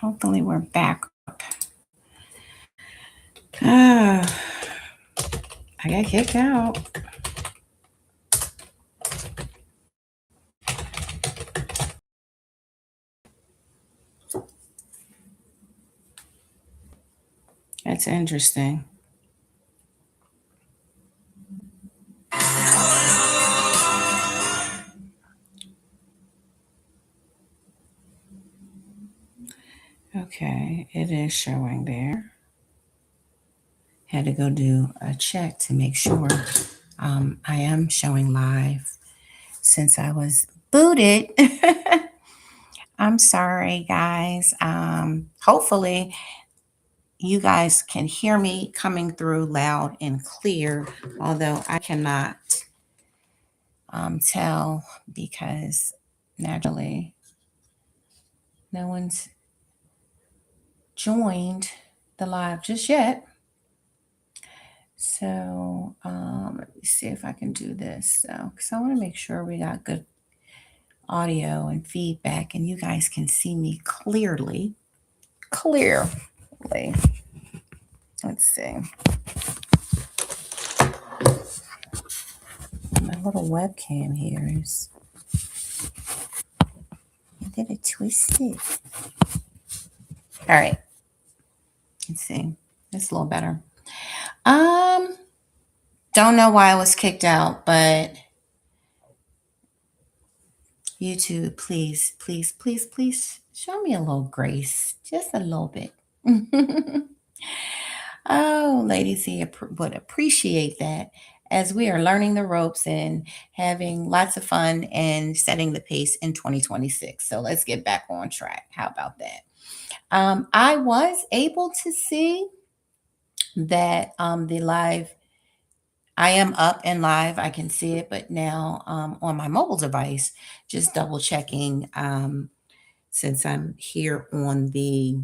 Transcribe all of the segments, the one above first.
Hopefully we're back up. Ah, I got kicked out. That's interesting. Okay, it is showing there. Had to go do a check to make sure I am showing live since I was booted. I'm sorry, guys. Hopefully, you guys can hear me coming through loud and clear, although I cannot tell because naturally no one's joined the live just yet. So let me see if I can do this. So, because I want to make sure we got good audio and feedback, and you guys can see me clearly. Clearly. Let's see. My little webcam here is. Did it twist it? All right. Let's see. It's a little better. Don't know why I was kicked out, but YouTube, please, please, please, please show me a little grace. Just a little bit. Oh, ladies, he would appreciate that as we are learning the ropes and having lots of fun and setting the pace in 2026. So let's get back on track. How about that? I was able to see that the live, I am up and live. I can see it, but now on my mobile device, just double checking since I'm here on the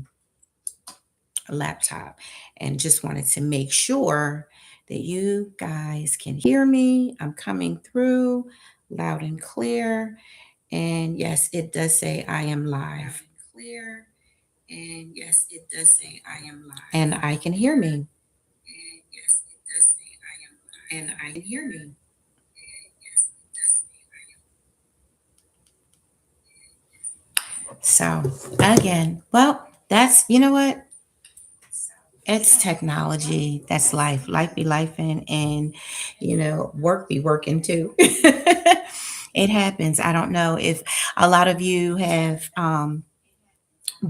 laptop and just wanted to make sure that you guys can hear me. I'm coming through loud and clear. And yes, it does say I am live. Clear. And yes, it does say I am live. And I can hear me. And yes, it does say I am live. And I can hear me. So again, well, that's, you know what? It's technology. That's life. Life be life and work be working too. It happens. I don't know if a lot of you have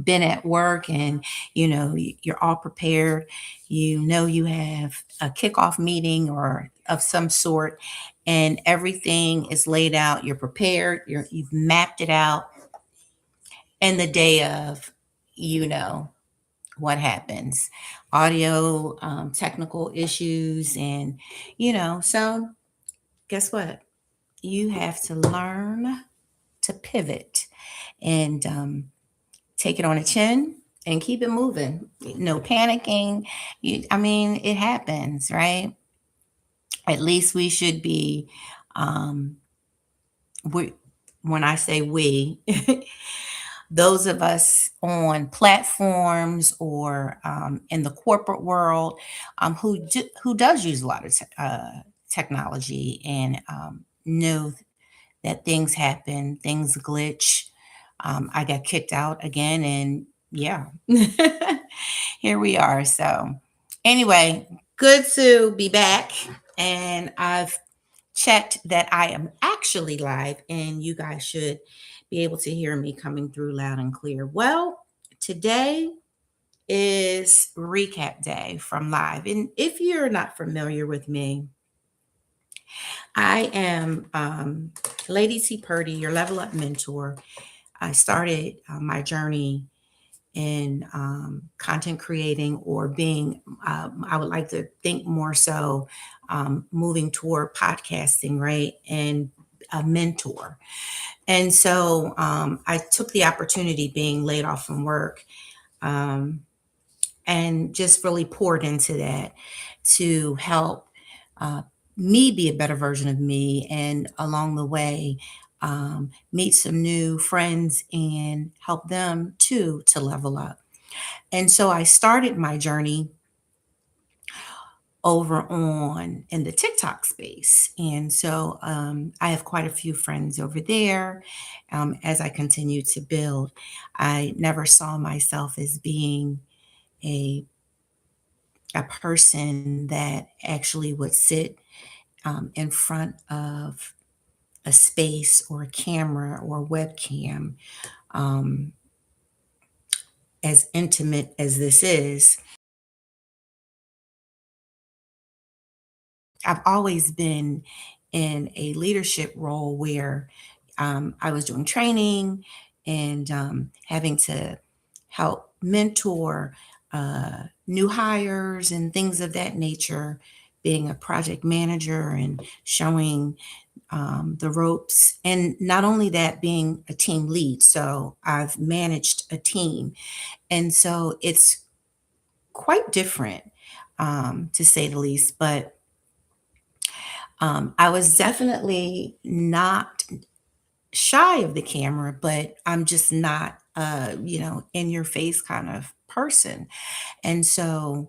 been at work and you're all prepared. You have a kickoff meeting or of some sort, and everything is laid out. You're prepared. You've mapped it out. And the day of, you know what happens, audio technical issues, and so guess what, you have to learn to pivot and take it on a chin and keep it moving. No panicking. I mean, it happens, right? At least we should be we, when I say we, those of us on platforms or in the corporate world who does use a lot of technology and know that things happen, things glitch. I got kicked out again, and yeah, here we are. So, anyway, good to be back, and I've checked that I am actually live, and you guys should be able to hear me coming through loud and clear. Well, today is recap day from live. And if you're not familiar with me, I am Lady T. Purdy, your level up mentor. I started my journey in content creating or being, I would like to think more so moving toward podcasting, right? And a mentor. And so I took the opportunity being laid off from work and just really poured into that to help uh, me be a better version of me. And along the way, meet some new friends and help them too to level up. And so I started my journey over on in the TikTok space. And so I have quite a few friends over there as I continue to build. I never saw myself as being a, a person that actually would sit in front of a space or a camera or webcam, um, as intimate as this is. I've always been in a leadership role where I was doing training and having to help mentor new hires and things of that nature, being a project manager and showing the ropes. And not only that, being a team lead. So I've managed a team. And so it's quite different, to say the least. But I was definitely not shy of the camera, but I'm just not in your face kind of person. And so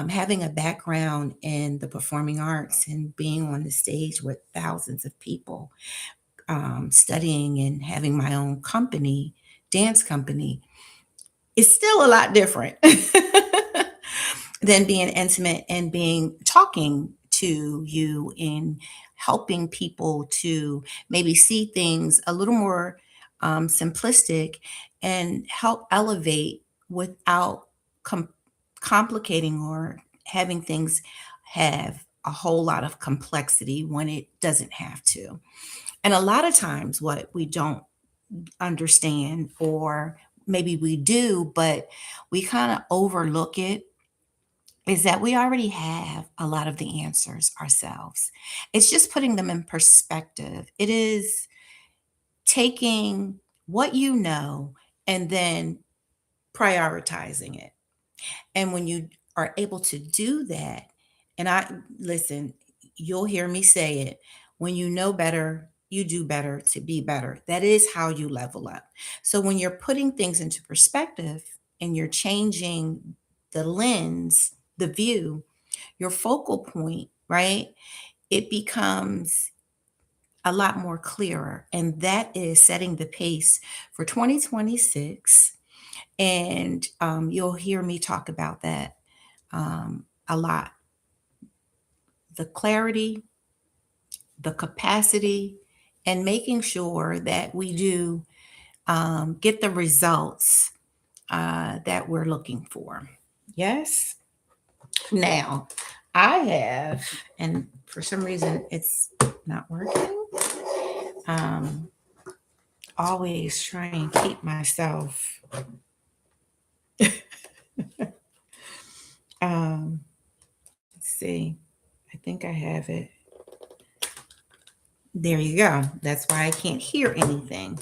having a background in the performing arts and being on the stage with thousands of people, studying and having my own company, dance company, is still a lot different than being intimate and being talking to you and helping people to maybe see things a little more simplistic and help elevate without com- complicating or having things have a whole lot of complexity when it doesn't have to. And a lot of times, what we don't understand, or maybe we do, but we kind of overlook it, is that we already have a lot of the answers ourselves. It's just putting them in perspective. It is taking what you know and then prioritizing it. And when you are able to do that, and I listen, you'll hear me say it, when you know better, you do better to be better. That is how you level up. So when you're putting things into perspective and you're changing the lens, the view, your focal point, right? It becomes a lot more clearer. And that is setting the pace for 2026. And you'll hear me talk about that a lot. The clarity, the capacity, and making sure that we do get the results that we're looking for. Yes. Now, I have, and for some reason it's not working. Um, Always try and keep myself. Um, let's see. I think I have it. There you go. That's why I can't hear anything.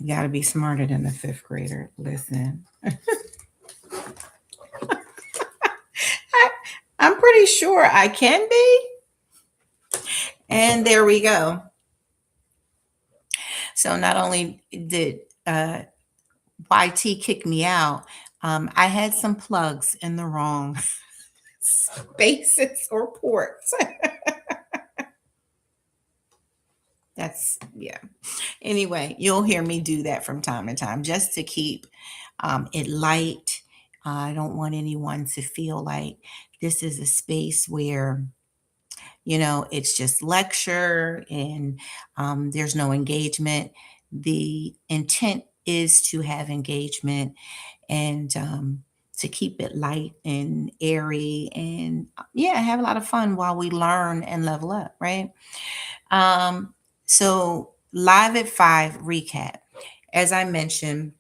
You got to be smarter than the fifth grader. Listen, I, I'm pretty sure I can be. And there we go. So not only did YT kick me out, I had some plugs in the wrong spaces or ports. That's, yeah. Anyway, you'll hear me do that from time to time just to keep it light. I don't want anyone to feel like this is a space where, it's just lecture and there's no engagement. The intent is to have engagement and to keep it light and airy and, yeah, have a lot of fun while we learn and level up, right? So, Live at Five recap. As I mentioned,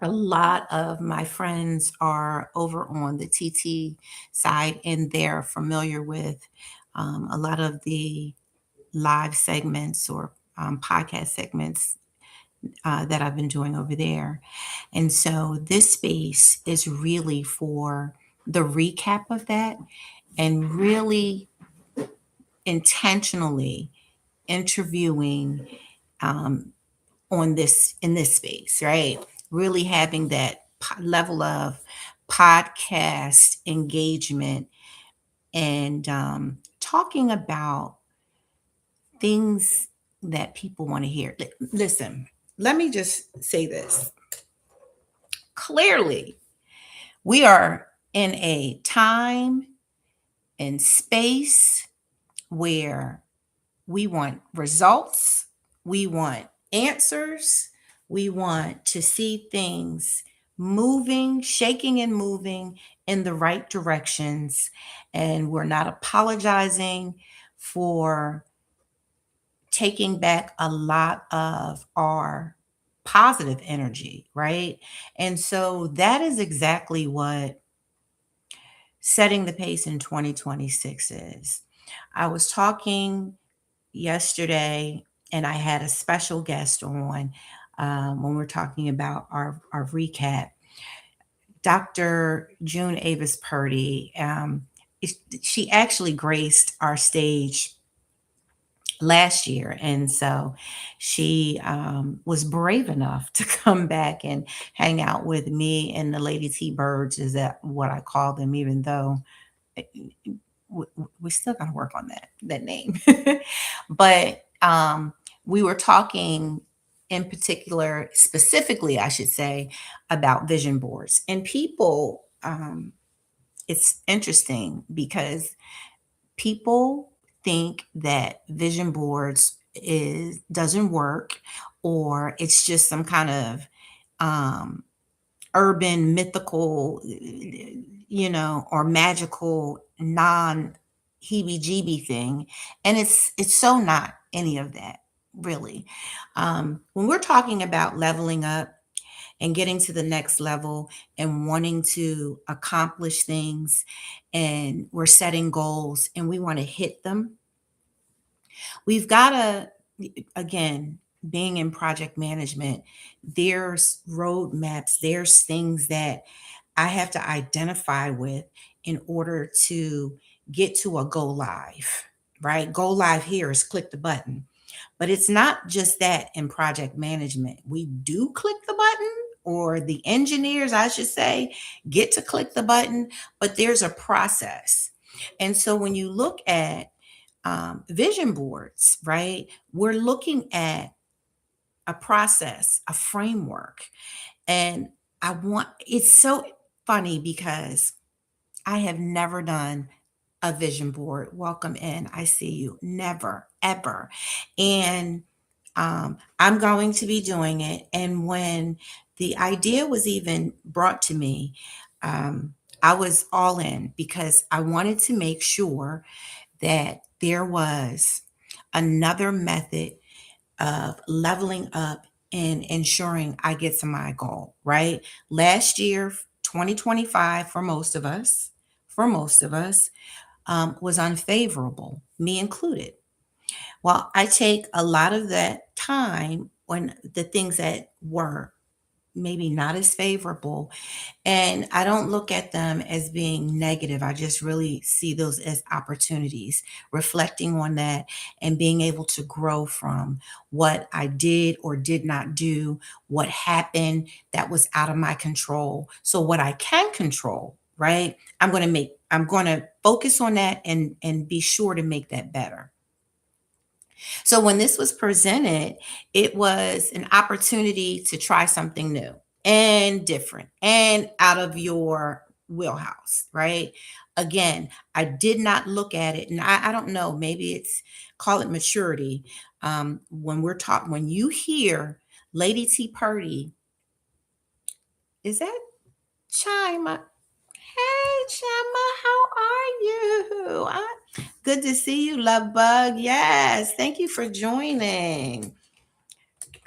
a lot of my friends are over on the TT side and they're familiar with a lot of the live segments or podcast segments that I've been doing over there. And so this space is really for the recap of that and really intentionally interviewing um, on this in this space, right? Really having that level of podcast engagement and talking about things that people want to hear. Listen, let me just say this clearly. We are in a time and space where we want results, we want answers, we want to see things moving, shaking, and moving in the right directions. And we're not apologizing for taking back a lot of our positive energy, right? And so that is exactly what setting the pace in 2026 is. I was talking yesterday and I had a special guest on when we're talking about our recap. Dr. June Avis Purdy. She actually graced our stage last year. And so she was brave enough to come back and hang out with me and the Lady T Birds, is that what I call them, even though we still got to work on that name. But we were talking in particular, specifically, I should say, about vision boards. And people, it's interesting because people think that vision boards is doesn't work, or it's just some kind of um, urban mythical, or magical non heebie-jeebie thing, and it's so not any of that, really. When we're talking about leveling up and getting to the next level and wanting to accomplish things, and we're setting goals and we want to hit them, we've got to, again, being in project management, there's roadmaps, there's things that I have to identify with in order to get to a go live, right? Go live here is click the button. But it's not just that in project management. We do click the button, or the engineers, I should say, get to click the button, but there's a process. And so when you look at vision boards, right, we're looking at a process, a framework. And it's so funny because I have never done a vision board. Welcome in. I see you. Never, ever. And I'm going to be doing it. And when the idea was even brought to me, I was all in because I wanted to make sure that there was another method of leveling up and ensuring I get to my goal, right? Last year, 2025, for most of us, was unfavorable, me included. Well, I take a lot of that time when the things that were maybe not as favorable, and I don't look at them as being negative. I just really see those as opportunities, reflecting on that and being able to grow from what I did or did not do, what happened that was out of my control. So what I can control, right? I'm going to focus on that and be sure to make that better. So when this was presented, it was an opportunity to try something new and different and out of your wheelhouse, right? Again, I did not look at it, and I don't know, maybe it's call it maturity. When you hear Lady T Purdy, is that Chima? Hey, Chima, how are you? Good to see you, love bug. Yes, thank you for joining.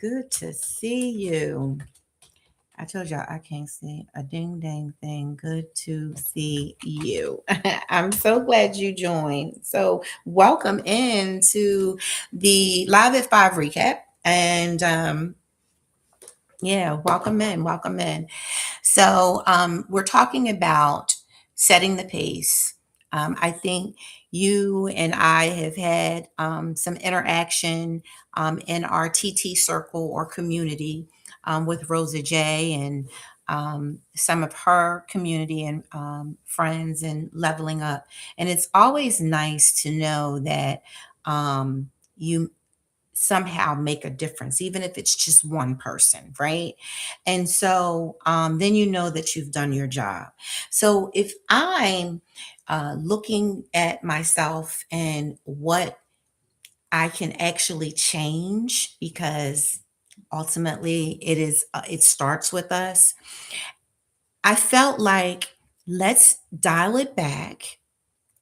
Good to see you. I told y'all I can't see a ding dang thing. Good to see you. I'm so glad you joined. So, welcome into the Live at 5 recap. And yeah, welcome in. Welcome in. So, we're talking about setting the pace, I think you and I have had some interaction in our TT circle or community with Rosa J and some of her community and friends and leveling up. And it's always nice to know that you somehow make a difference, even if it's just one person, right? And so then you know that you've done your job. So if I'm looking at myself and what I can actually change, because ultimately it starts with us. I felt like let's dial it back,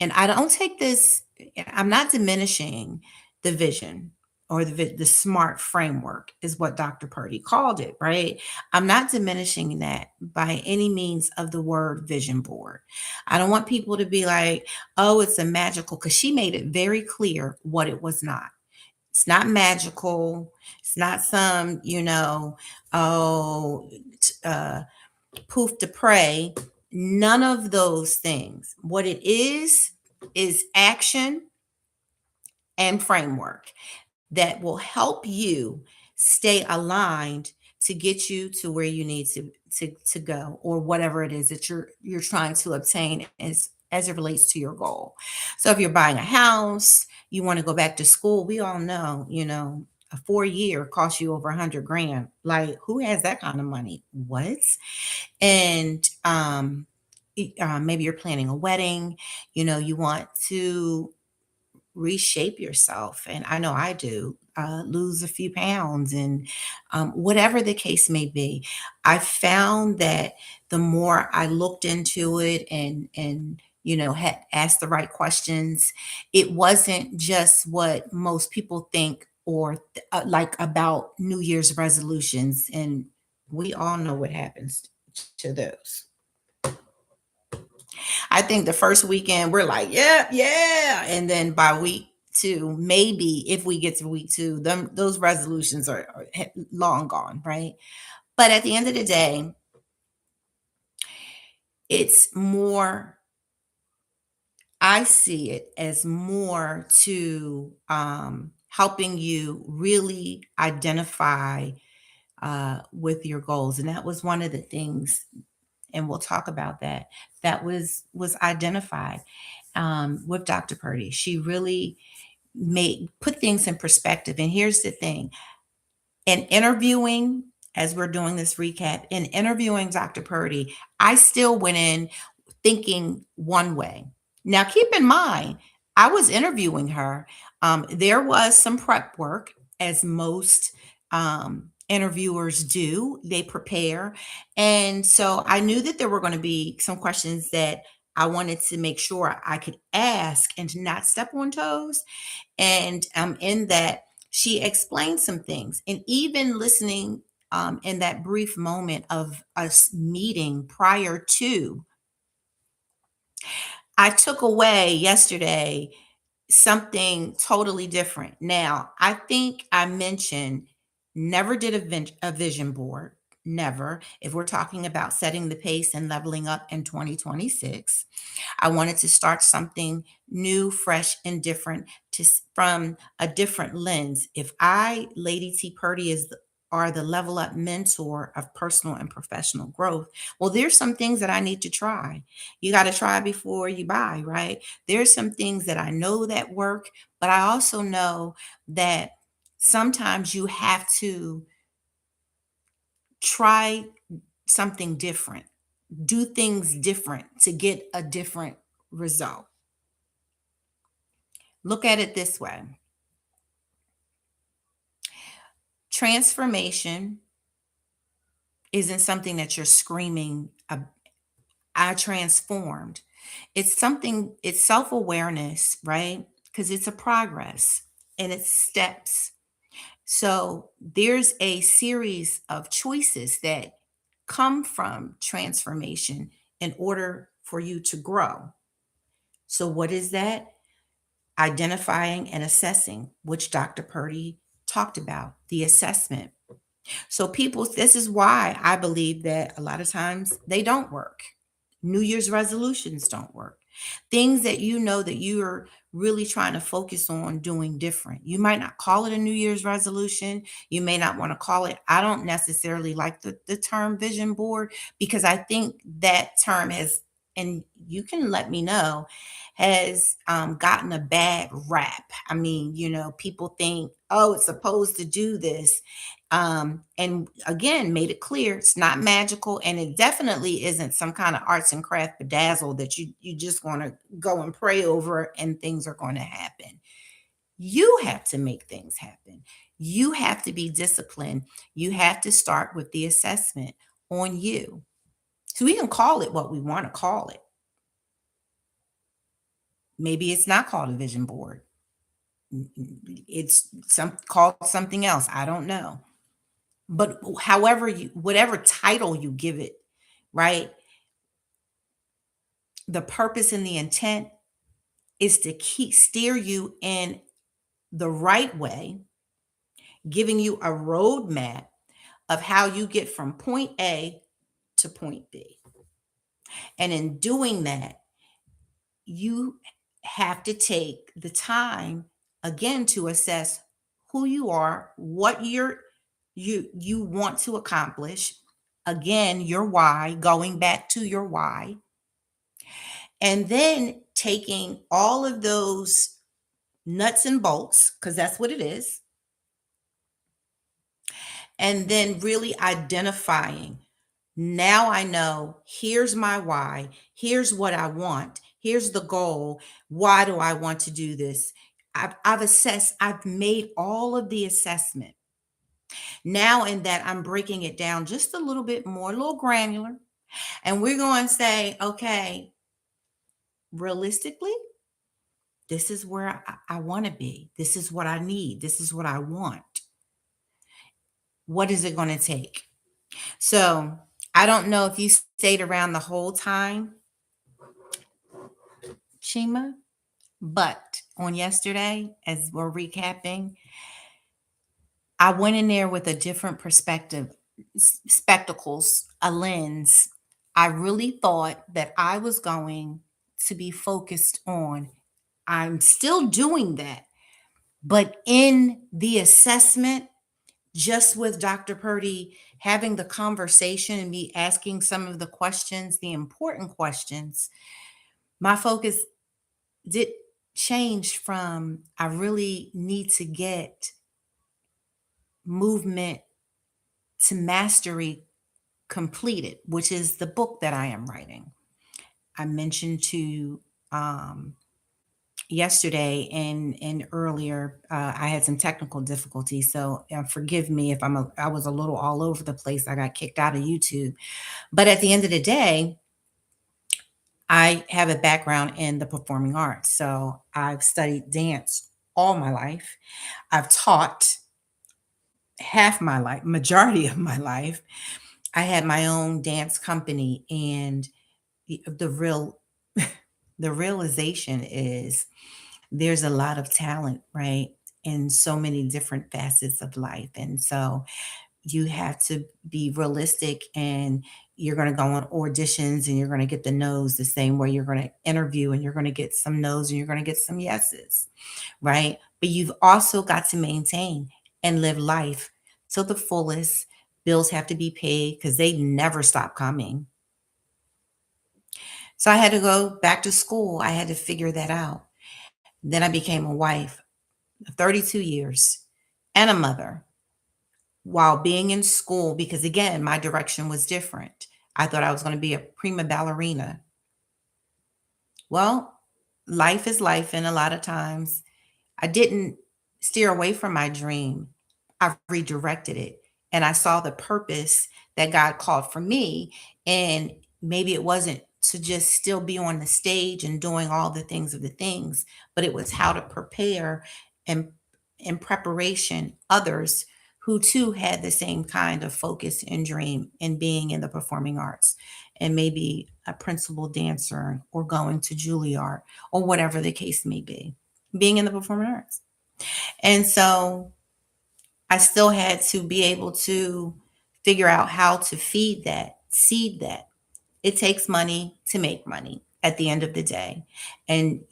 and I don't take this, I'm not diminishing the vision or the SMART framework is what Dr. Purdy called it, right? I'm not diminishing that by any means of the word vision board. I don't want people to be like, oh, it's a magical, because she made it very clear what it was not. It's not magical. It's not some, oh, uh, poof to pray. None of those things. What it is action and framework that will help you stay aligned to get you to where you need to go, or whatever it is that you're trying to obtain as it relates to your goal. So if you're buying a house, you want to go back to school, we all know, a 4 year costs you over 100 grand. Like, who has that kind of money? What? And maybe you're planning a wedding, you want to reshape yourself. And I know I do, lose a few pounds, and whatever the case may be. I found that the more I looked into it and had asked the right questions, it wasn't just what most people think or like about New Year's resolutions. And we all know what happens to those. I think the first weekend we're like, yeah, yeah. And then by week two, maybe if we get to week two, those resolutions are long gone, right? But at the end of the day, it's more, I see it as more to helping you really identify with your goals. And that was one of the things, and we'll talk about that, that was identified with Dr. Purdy. She really made put things in perspective. And here's the thing: in interviewing, as we're doing this recap, in interviewing Dr. Purdy, I still went in thinking one way. Now, keep in mind, I was interviewing her. There was some prep work, as most interviewers do, they prepare. And so I knew that there were going to be some questions that I wanted to make sure I could ask and to not step on toes. And in that, she explained some things. And even listening in that brief moment of us meeting prior to, I took away yesterday something totally different. Now, I think I mentioned never did a vision board. Never. If we're talking about setting the pace and leveling up in 2026, I wanted to start something new, fresh, and different from a different lens. If I, Lady T Purdy, are the level up mentor of personal and professional growth, well, there's some things that I need to try. You got to try before you buy, right? There's some things that I know that work, but I also know that sometimes you have to try something different, do things different to get a different result. Look at it this way: transformation isn't something that you're screaming, I transformed. It's something, it's self awareness, right? Because it's a progress and it's steps. So there's a series of choices that come from transformation in order for you to grow. So, what is that? Identifying and assessing, which Dr. Purdy talked about, the assessment. So, people, this is why I believe that a lot of times they don't work. New Year's resolutions don't work. Things that you know that you're really trying to focus on doing different. You might not call it a New Year's resolution. You may not want to call it, I don't necessarily like the term vision board, because I think that term has, and you can let me know, has gotten a bad rap. I mean, people think, oh, it's supposed to do this. And again, made it clear it's not magical, and it definitely isn't some kind of arts and craft bedazzle that you just want to go and pray over and things are going to happen. You have to make things happen. You have to be disciplined. You have to start with the assessment on you. So we can call it what we want to call it. Maybe it's not called a vision board. It's some called something else. I don't know. But however whatever title you give it, right? The purpose and the intent is to keep steer you in the right way, giving you a roadmap of how you get from point A to point B. And in doing that, you have to take the time again to assess who you are, what you want to accomplish. Again, your why, going back to your why, and then taking all of those nuts and bolts, because that's what it is, and then really identifying, now I know, here's my why, here's what I want, here's the goal. Why do I want to do this? I've assessed, I've made all of the assessment. Now, in that, I'm breaking it down just a little bit more, a little granular. And we're going to say, okay, realistically, this is where I want to be. This is what I need. This is what I want. What is it going to take? So I don't know if you stayed around the whole time, Shima, but on yesterday, as we're recapping, I went in there with a different perspective, spectacles, a lens. I really thought that I was going to be focused on, I'm still doing that, but in the assessment, just with Dr. Purdy having the conversation and me asking some of the questions, the important questions, my focus did change from, I really need to get movement to mastery completed, which is the book that I am writing. I mentioned to um, yesterday and earlier, I had some technical difficulties, so forgive me if I was a little all over the place. I got kicked out of YouTube, but at the end of the day, I have a background in the performing arts, so I've studied dance all my life. I've taught half my life, majority of my life. I had my own dance company, and the real the realization is there's a lot of talent, right? In so many different facets of life. And so you have to be realistic, and you're going to go on auditions and you're going to get the no's the same way you're going to interview and you're going to get some no's and you're going to get some yeses, right? But you've also got to maintain and live life to the fullest. Bills have to be paid because they never stop coming. So I had to go back to school. I had to figure that out. Then I became a wife of 32 years and a mother while being in school, because again, my direction was different. I thought I was going to be a prima ballerina. Well, life is life, and a lot of times I didn't steer away from my dream. I redirected it, and I saw the purpose that God called for me. And maybe it wasn't to just still be on the stage and doing all the things of the things, but it was how to prepare and in preparation others who too had the same kind of focus and dream in being in the performing arts, and maybe a principal dancer or going to Juilliard or whatever the case may be, being in the performing arts. And so I still had to be able to figure out how to feed that, seed that. It takes money to make money. at the end of the day. And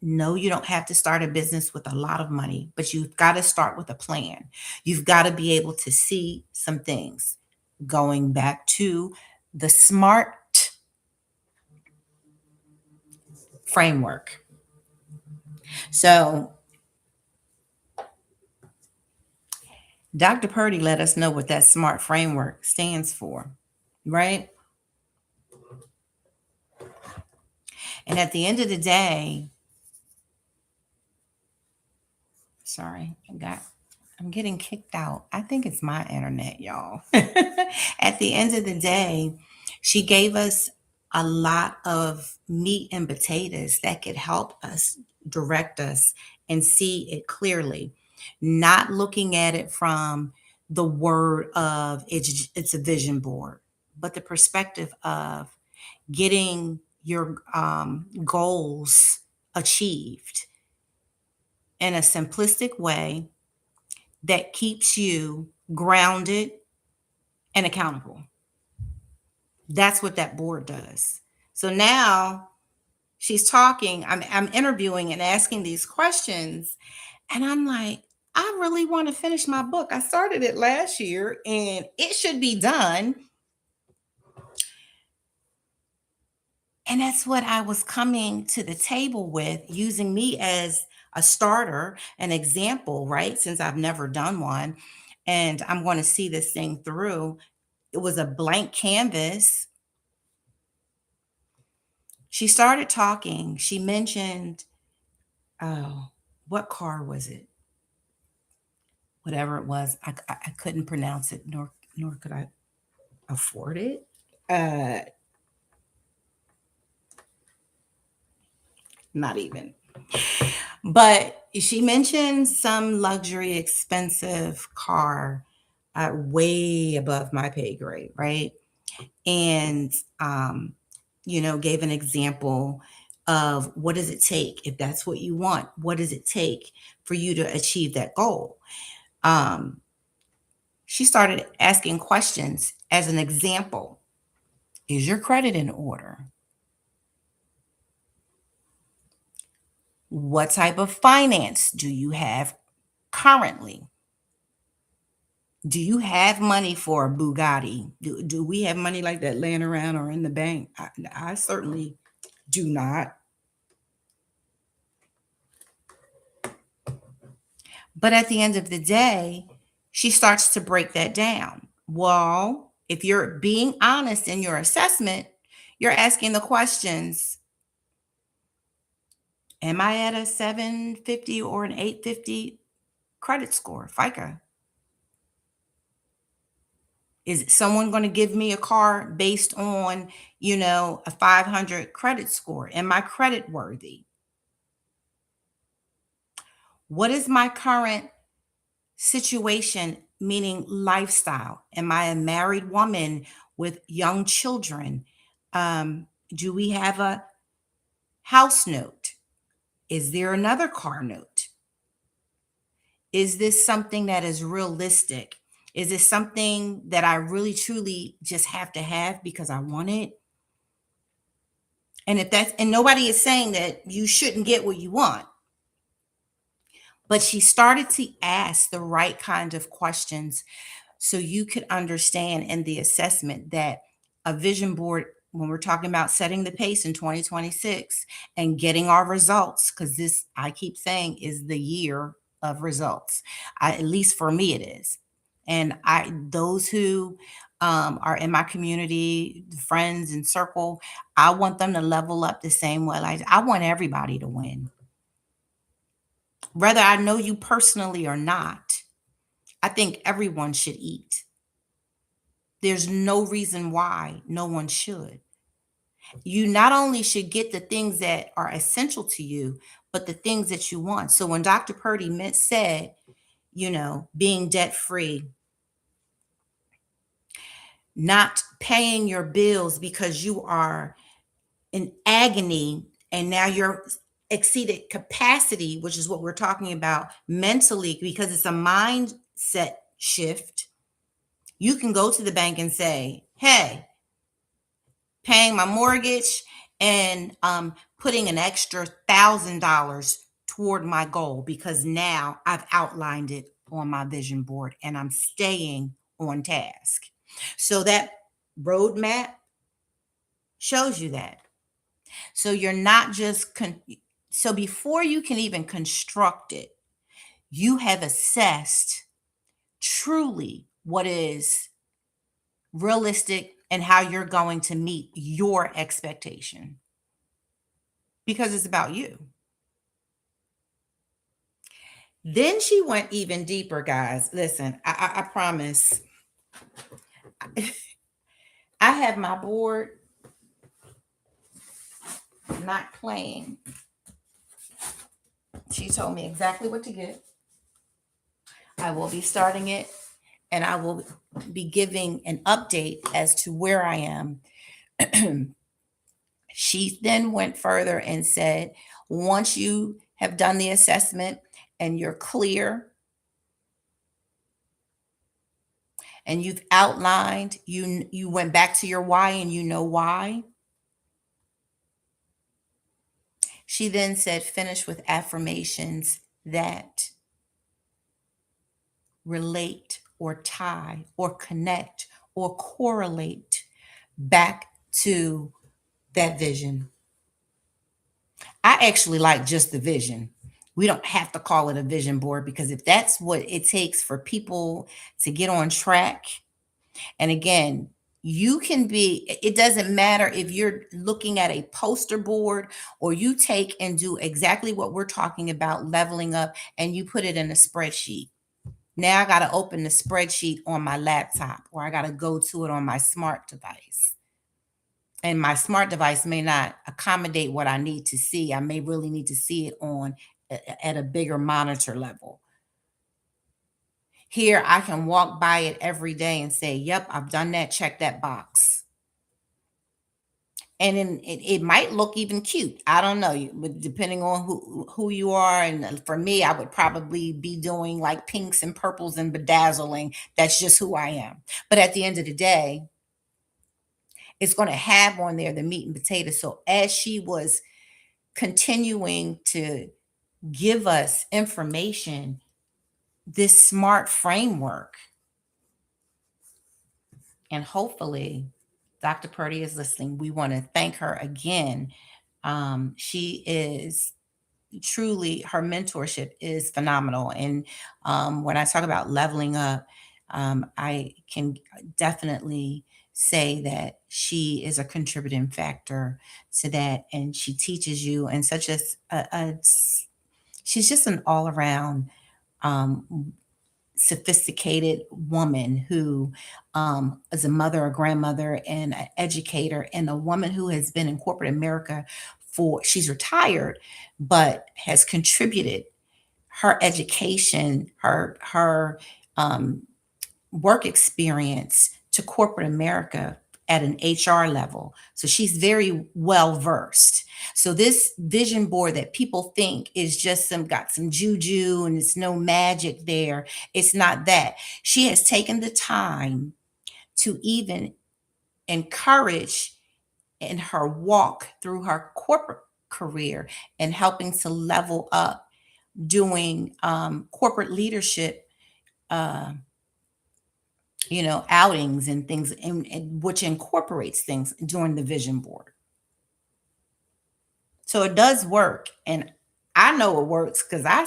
no, you don't have to start a business with a lot of money, but you've got to start with a plan. You've got to be able to see some things. Going back to the SMART framework. So, Dr. Purdy let us know what that SMART framework stands for, right? And at the end of the day, sorry, I'm getting kicked out. I think it's my internet, y'all. At the end of the day, she gave us a lot of meat and potatoes that could help us, direct us, and see it clearly, not looking at it from the word of it's a vision board, but the perspective of getting your goals achieved in a simplistic way that keeps you grounded and accountable. That's what that board does. So now she's talking, I'm interviewing and asking these questions, and I'm like, I really want to finish my book. I started it last year and it should be done. And that's what I was coming to the table with, using me as a starter, an example, right? Since I've never done one and I'm going to see this thing through. It was a blank canvas. She started talking. She mentioned, oh, what car was it? Whatever it was, I couldn't pronounce it, nor could I afford it. Uh, Not even. But she mentioned some luxury, expensive car, way above my pay grade, right? And gave an example of what does it take if that's what you want? What does it take for you to achieve that goal? Um, she started asking questions as an example. Is your credit in order? What type of finance do you have currently? Do you have money for a Bugatti? Do we have money like that laying around or in the bank? I certainly do not. But at the end of the day, she starts to break that down. Well, if you're being honest in your assessment, you're asking the questions. Am I at a 750 or an 850 credit score, FICO? Is someone going to give me a car based on, a 500 credit score? Am I credit worthy? What is my current situation, meaning lifestyle? Am I a married woman with young children? Do we have a house note? Is there another car note? Is this something that is realistic? Is this something that I really truly just have to have because I want it? And if that's, and nobody is saying that you shouldn't get what you want, but she started to ask the right kind of questions so you could understand in the assessment that a vision board, when we're talking about setting the pace in 2026 and getting our results, because this, I keep saying, is the year of results. At least for me, it is. And those who are in my community, friends and circle, I want them to level up the same way. Like, I want everybody to win, whether I know you personally or not. I think everyone should eat. There's no reason why no one should. You not only should get the things that are essential to you, but the things that you want. So when Dr. Purdy said, being debt free, not paying your bills because you are in agony and now you're exceeded capacity, which is what we're talking about mentally, because it's a mindset shift. You can go to the bank and say, hey, paying my mortgage and putting an extra $1,000 toward my goal because now I've outlined it on my vision board and I'm staying on task. So that roadmap shows you that. So you're not just so before you can even construct it, you have assessed truly what is realistic and how you're going to meet your expectation because it's about you. Then she went even deeper, guys. Listen, I promise. I have my board not playing. She told me exactly what to get. I will be starting it and I will be giving an update as to where I am. She then went further and said, once you have done the assessment and you're clear and you've outlined, you went back to your why and you know why. She then said, finish with affirmations that relate or tie or connect or correlate back to that vision. I actually like just the vision. We don't have to call it a vision board because if that's what it takes for people to get on track, and again, you can be, it doesn't matter if you're looking at a poster board or you take and do exactly what we're talking about, leveling up, and you put it in a spreadsheet. Now I got to open the spreadsheet on my laptop or I got to go to it on my smart device. And my smart device may not accommodate what I need to see. I may really need to see it on at a bigger monitor level. Here, I can walk by it every day and say, yep, I've done that, check that box. And then it might look even cute. I don't know, but depending on who you are. And for me, I would probably be doing like pinks and purples and bedazzling. That's just who I am. But at the end of the day, it's going to have on there the meat and potatoes. So as she was continuing to give us information, this smart framework, and hopefully Dr. Purdy is listening. We want to thank her again. She is truly, her mentorship is phenomenal. And when I talk about leveling up, I can definitely say that she is a contributing factor to that. And she teaches you and such as she's just an all around sophisticated woman who is a mother, a grandmother, and an educator, and a woman who has been in corporate America for, she's retired, but has contributed her education, her work experience to corporate America at an HR level. So she's very well versed. So this vision board that people think is just got some juju and it's no magic there. It's not that. She has taken the time to even encourage in her walk through her corporate career and helping to level up doing corporate leadership uh, outings and things, and which incorporates things during the vision board. So it does work. And I know it works because I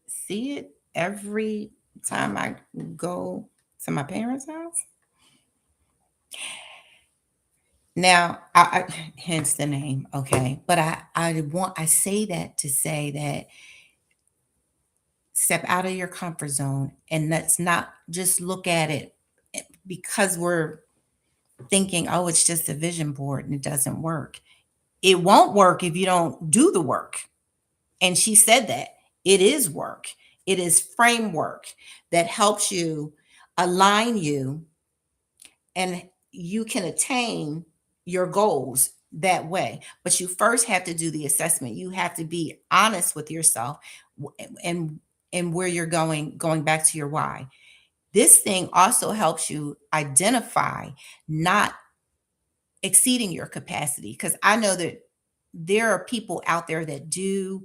see it every time I go to my parents' house. Now, hence the name, okay. But I say that to say that step out of your comfort zone and let's not just look at it because we're thinking, oh, it's just a vision board and it doesn't work. It won't work if you don't do the work. And she said that it is work. It is framework that helps you align you and you can attain your goals that way. But you first have to do the assessment. You have to be honest with yourself and where you're going back to your why. This thing also helps you identify not exceeding your capacity, because I know that there are people out there that do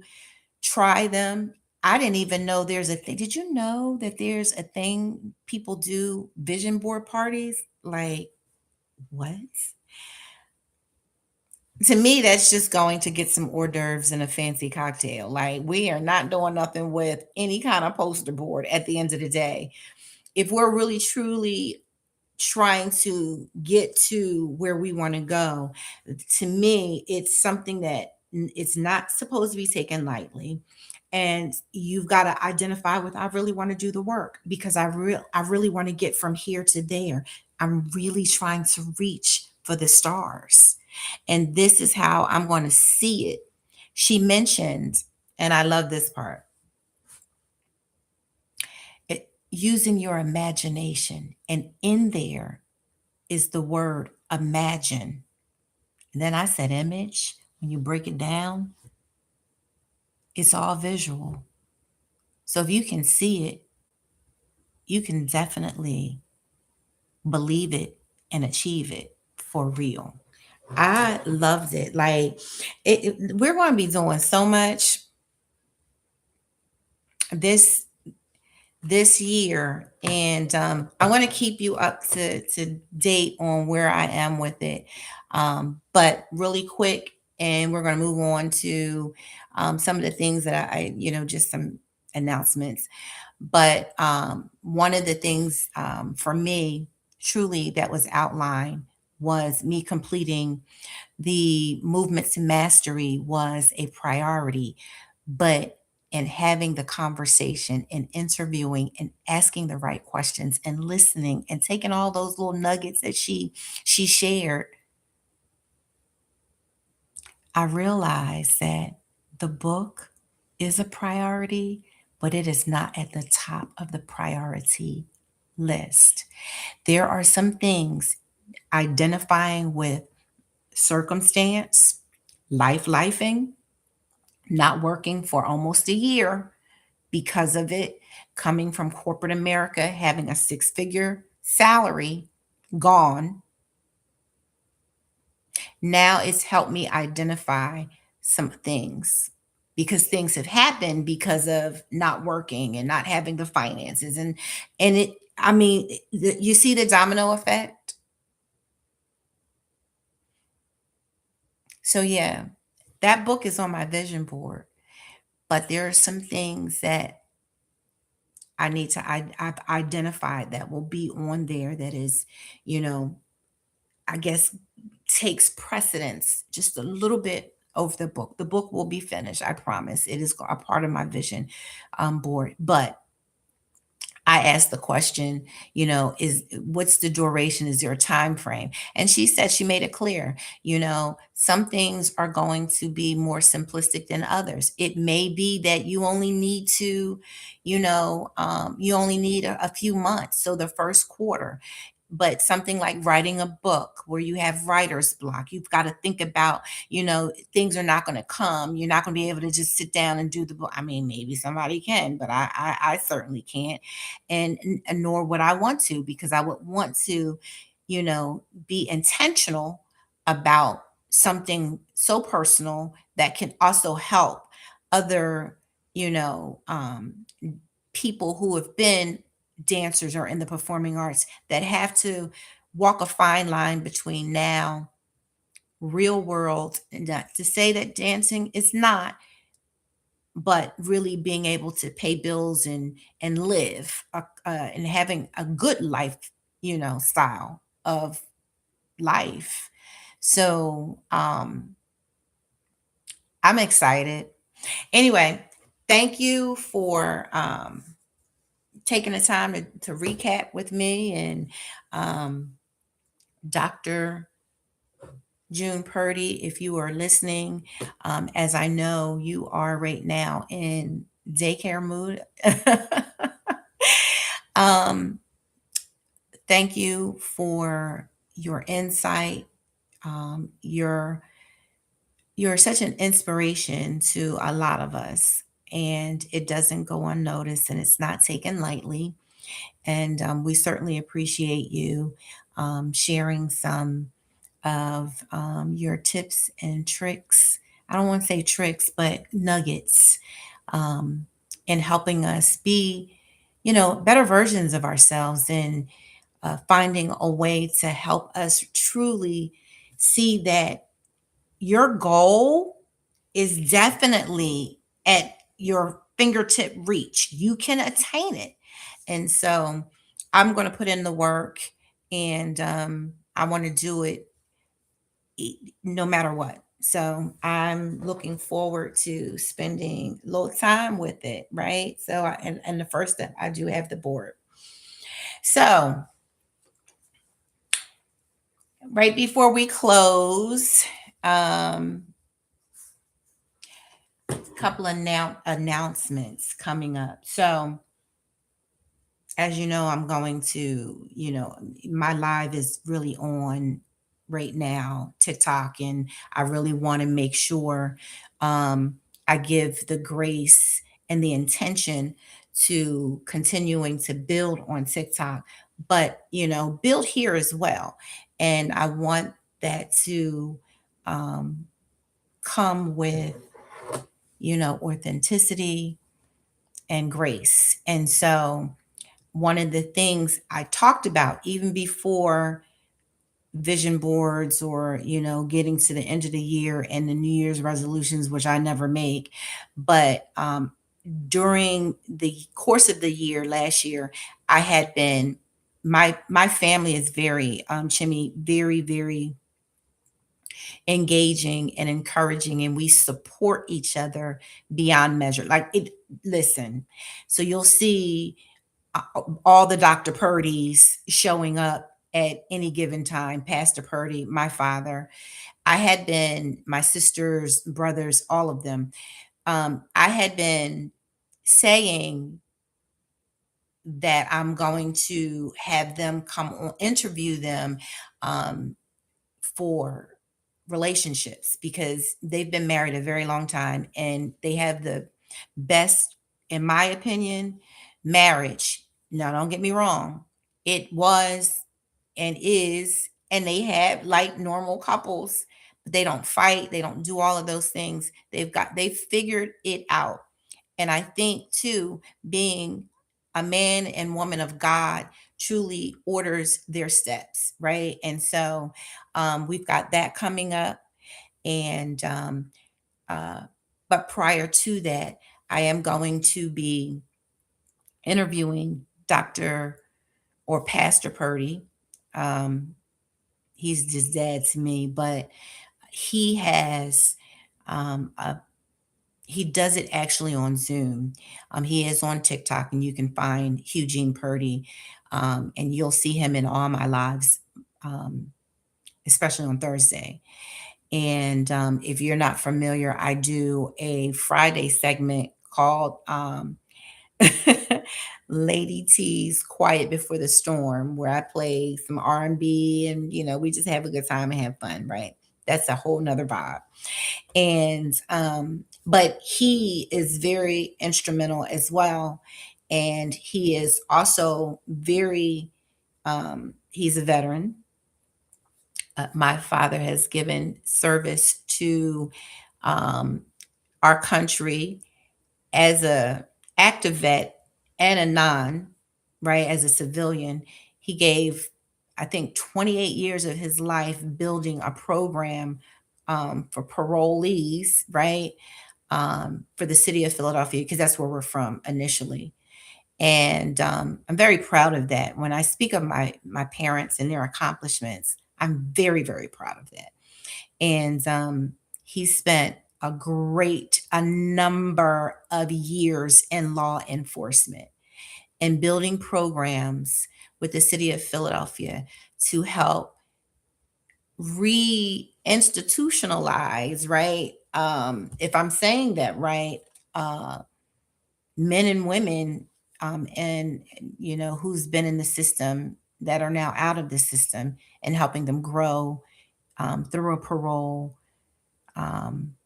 try them. I didn't even know there's a thing. Did you know that there's a thing people do vision board parties? Like, what? To me, that's just going to get some hors d'oeuvres and a fancy cocktail. Like, we are not doing nothing with any kind of poster board at the end of the day. If we're really truly trying to get to where we want to go, to me, it's something that it's not supposed to be taken lightly. And you've got to identify with, I really want to do the work because I really want to get from here to there. I'm really trying to reach for the stars. And this is how I'm going to see it. She mentioned, and I love this part, using your imagination. And in there is the word imagine. And then I said image. When you break it down, it's all visual. So if you can see it, you can definitely believe it and achieve it for real. I loved it. Like we're going to be doing so much this this year, and I want to keep you up to date on where I am with it. But really quick, and we're going to move on to some of the things that just some announcements. But one of the things for me, truly, that was outlined was me completing the movement to mastery was a priority, but in having the conversation and interviewing and asking the right questions and listening and taking all those little nuggets that she shared, I realized that the book is a priority, but it is not at the top of the priority list. There are some things, identifying with circumstance, lifing, not working for almost a year because of it, coming from corporate America, having a six-figure salary gone. Now it's helped me identify some things because things have happened because of not working and not having the finances, and it I mean, you see the domino effect. So yeah, that book is on my vision board, but there are some things that I need to I've identified that will be on there that is, you know, I guess takes precedence just a little bit over the book. The book will be finished, I promise. It is a part of my vision board. But I asked the question, is what's the duration? Is there a time frame? And she said she made it clear, some things are going to be more simplistic than others. It may be that you only need to, you only need a few months. So the first quarter. But something like writing a book where you have writer's block, you've got to think about, things are not going to come. You're not going to be able to just sit down and do the book. I mean, maybe somebody can, but I certainly can't, and nor would I want to, because I would want to, be intentional about something so personal that can also help other, you know, um, people who have been dancers or in the performing arts that have to walk a fine line between now, real world, and not to say that dancing is not, but really being able to pay bills and live and having a good life, style of life. So I'm excited. Anyway, thank you for taking the time to recap with me and um, Dr. June Purdy, if you are listening, as I know you are right now in daycare mood. um, Thank you for your insight. You're such an inspiration to a lot of us, and it doesn't go unnoticed, and it's not taken lightly. And we certainly appreciate you sharing some of your tips and tricks. I don't want to say tricks, but nuggets, um, in helping us be, better versions of ourselves, and finding a way to help us truly see that your goal is definitely at your fingertip reach. You can attain it. And so I'm going to put in the work, and I want to do it no matter what. So I'm looking forward to spending a little time with it, right? And the first step, I do have the board. So right before we close, um, couple of announcements coming up. So, as you know, I'm going to, my live is really on right now, TikTok, and I really want to make sure I give the grace and the intention to continuing to build on TikTok, but, build here as well. And I want that to um, come with, authenticity and grace. And so, one of the things I talked about even before vision boards, or, getting to the end of the year and the New Year's resolutions, which I never make, but during the course of the year last year, I had been, my family is very, Chimmy, very, very engaging and encouraging, and we support each other beyond measure. Like it, listen, so you'll see all the Dr. Purdy's showing up at any given time. Pastor Purdy, my father, I had been, my sisters, brothers, all of them. I had been saying that I'm going to have them come on, interview them, um, for relationships, because they've been married a very long time and they have the best, in my opinion, marriage. Now, don't get me wrong, it was and is, and they have like normal couples, but they don't fight, they don't do all of those things. They've figured it out. And I think too, being a man and woman of God truly orders their steps, right? And so we've got that coming up. And uh, but prior to that, I am going to be interviewing Dr. or Pastor Purdy. Um, he's just dad to me, but he has a he does it actually on Zoom. He is on TikTok, and you can find Eugene Purdy, and you'll see him in all my lives, um, especially on Thursday. And if you're not familiar, I do a Friday segment called Lady T's Quiet Before the Storm, where I play some R&B, and we just have a good time and have fun, right? That's a whole nother vibe. And but he is very instrumental as well, and he is also very he's a veteran. My father has given service to um, our country as a active vet and a non, right, as a civilian. He gave, I think, 28 years of his life building a program for parolees, right, for the city of Philadelphia, because that's where we're from initially. And I'm very proud of that. When I speak of my parents and their accomplishments, I'm very, very proud of that. And he spent a number of years in law enforcement and building programs with the city of Philadelphia to help re-institutionalize, right? If I'm saying that right, uh, men and women, and who's been in the system that are now out of the system, and helping them grow through a parole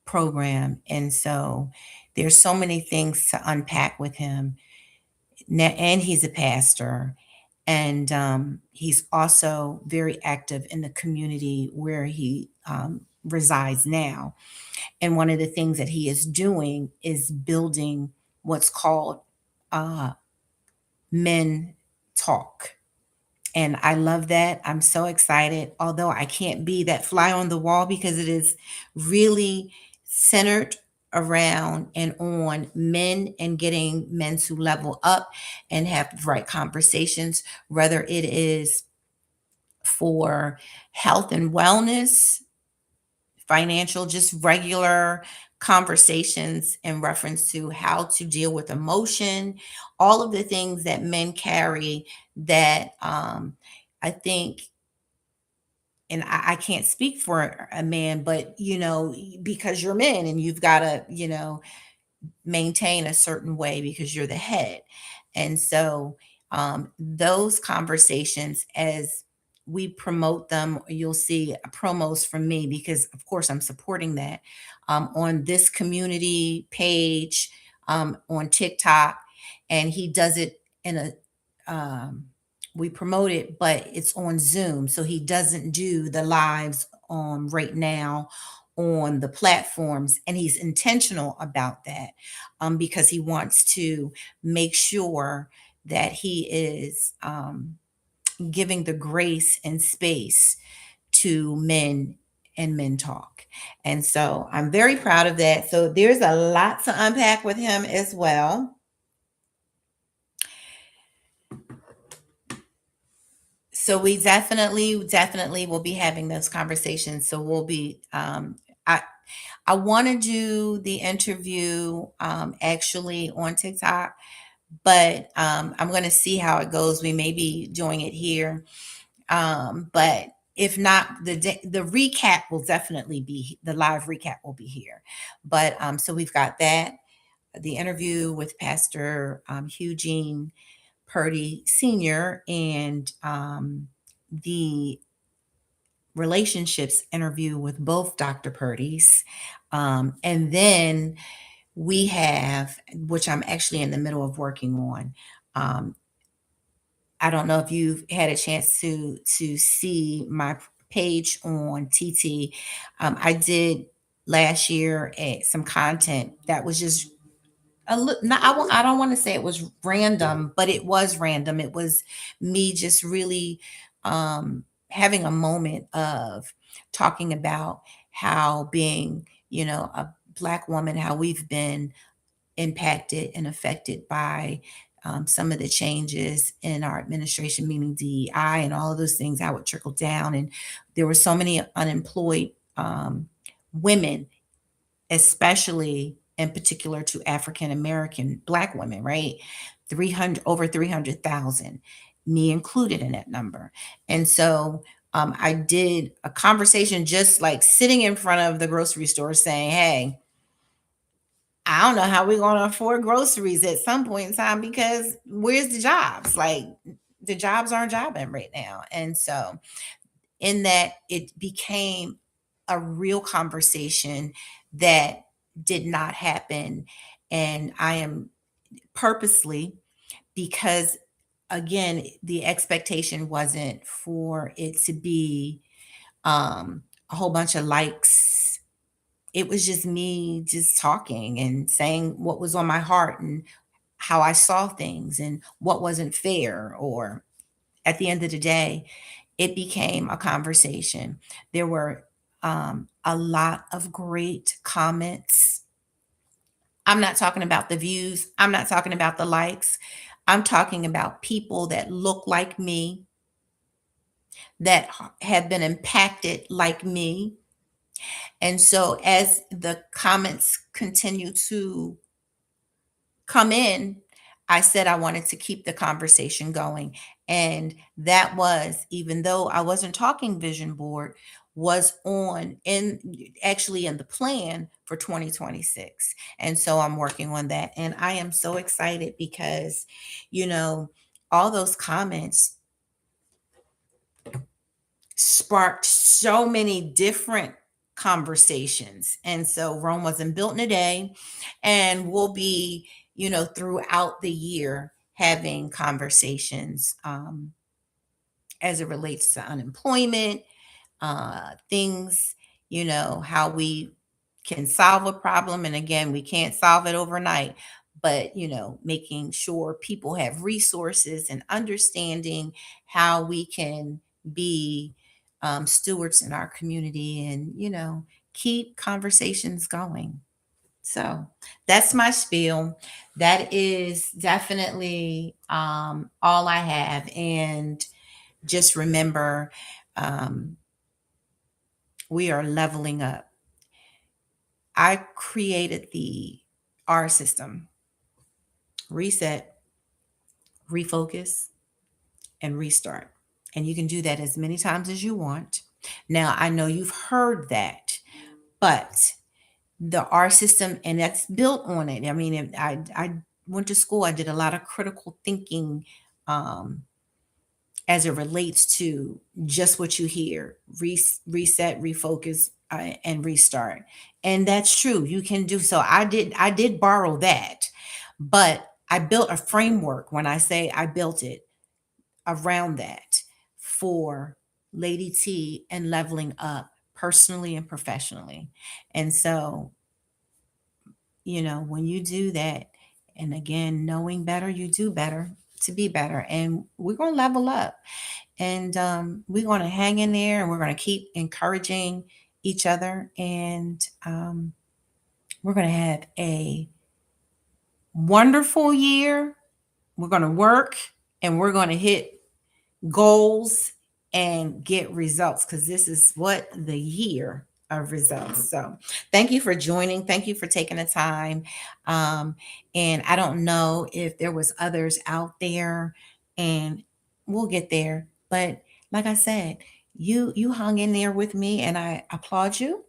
program. And so there's so many things to unpack with him. And he's a pastor. And he's also very active in the community where he resides now. And one of the things that he is doing is building what's called uh, Men Talk. And I love that. I'm so excited, although I can't be that fly on the wall because it is really centered around and on men and getting men to level up and have the right conversations, whether it is for health and wellness, financial, just regular conversations in reference to how to deal with emotion, all of the things that men carry that I think, and I can't speak for a man, but because you're men and you've got to, maintain a certain way because you're the head. And so those conversations, as we promote them, you'll see promos from me because, of course, I'm supporting that on this community page on TikTok. And he does it in we promote it, but it's on Zoom. So he doesn't do the lives right now on the platforms. And he's intentional about that because he wants to make sure that he is giving the grace and space to men and men talk. And so I'm very proud of that. So there's a lot to unpack with him as well. So we definitely will be having those conversations. So we'll be I want to do the interview actually on TikTok, but I'm going to see how it goes. We may be doing it here, but if not, the recap will definitely be the live recap will be here. But so we've got that the interview with Pastor Eugene Purdy Sr. and the relationships interview with both Dr. Purdy's. And then we have, which I'm actually in the middle of working on. I don't know if you've had a chance to see my page on TT. I did last year some content that was just I don't want to say it was random, but it was random. It was me just really having a moment of talking about how being, a Black woman, how we've been impacted and affected by some of the changes in our administration, meaning DEI and all of those things, how it trickled down. And there were so many unemployed women, especially in particular to African American Black women, right? 300 over 300,000, me included in that number. And so I did a conversation just like sitting in front of the grocery store saying, hey, I don't know how we're going to afford groceries at some point in time because where's the jobs? Like the jobs aren't jobbing right now. And so in that, it became a real conversation that did not happen. And I am purposely, because again, the expectation wasn't for it to be a whole bunch of likes. It was just me just talking and saying what was on my heart and how I saw things and what wasn't fair. Or at the end of the day, it became a conversation. There were a lot of great comments. I'm not talking about the views, I'm not talking about the likes. I'm talking about people that look like me, that have been impacted like me. And so, as the comments continue to come in, I said I wanted to keep the conversation going. And that was, even though I wasn't talking vision board, was on in actually in the plan for 2026. And so I'm working on that. And I am so excited because, you know, all those comments sparked so many different conversations. And so Rome wasn't built in a day, and we'll be, throughout the year having conversations as it relates to unemployment, things, how we can solve a problem. And again, we can't solve it overnight, but, making sure people have resources and understanding how we can be stewards in our community and, keep conversations going. So that's my spiel. That is definitely all I have. And just remember, um, we are leveling up. I created the R system: reset, refocus, and restart. And you can do that as many times as you want. Now, I know you've heard that, but the R system, and that's built on it. I mean, I went to school, I did a lot of critical thinking um, as it relates to just what you hear: reset, refocus, and restart. And that's true, you can do so. I did borrow that, but I built a framework. When I say I built it around that, for Lady T and leveling up personally and professionally. And so, when you do that, and again, knowing better, you do better to be better. And we're going to level up. And we're going to hang in there, and we're going to keep encouraging each other. And we're going to have a wonderful year. We're going to work, and we're going to hit goals and get results, because this is what the year of results. So thank you for joining. Thank you for taking the time. Um, and I don't know if there was others out there, and we'll get there. But like I said, you hung in there with me, and I applaud you.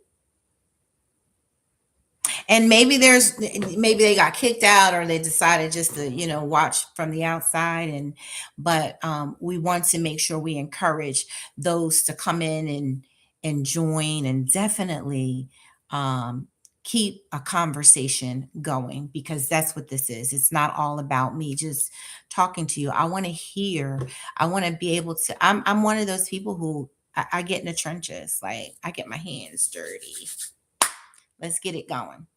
And maybe they got kicked out, or they decided just to watch from the outside. And but we want to make sure we encourage those to come in and join, and definitely um keep a conversation going, because that's what this is. It's not all about me just talking to you. I want to hear. I want to be able to. I'm one of those people who I get in the trenches. Like, I get my hands dirty. Let's get it going.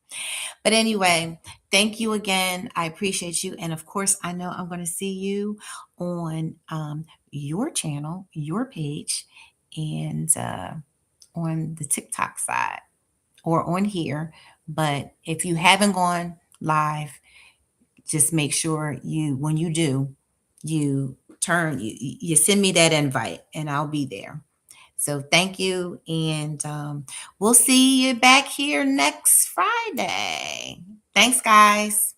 But anyway, thank you again. I appreciate you. And of course, I know I'm going to see you on your channel, your page, and on the TikTok side, or on here. But if you haven't gone live, just make sure when you do, you send me that invite, and I'll be there. So thank you. And we'll see you back here next Friday. Thanks, guys.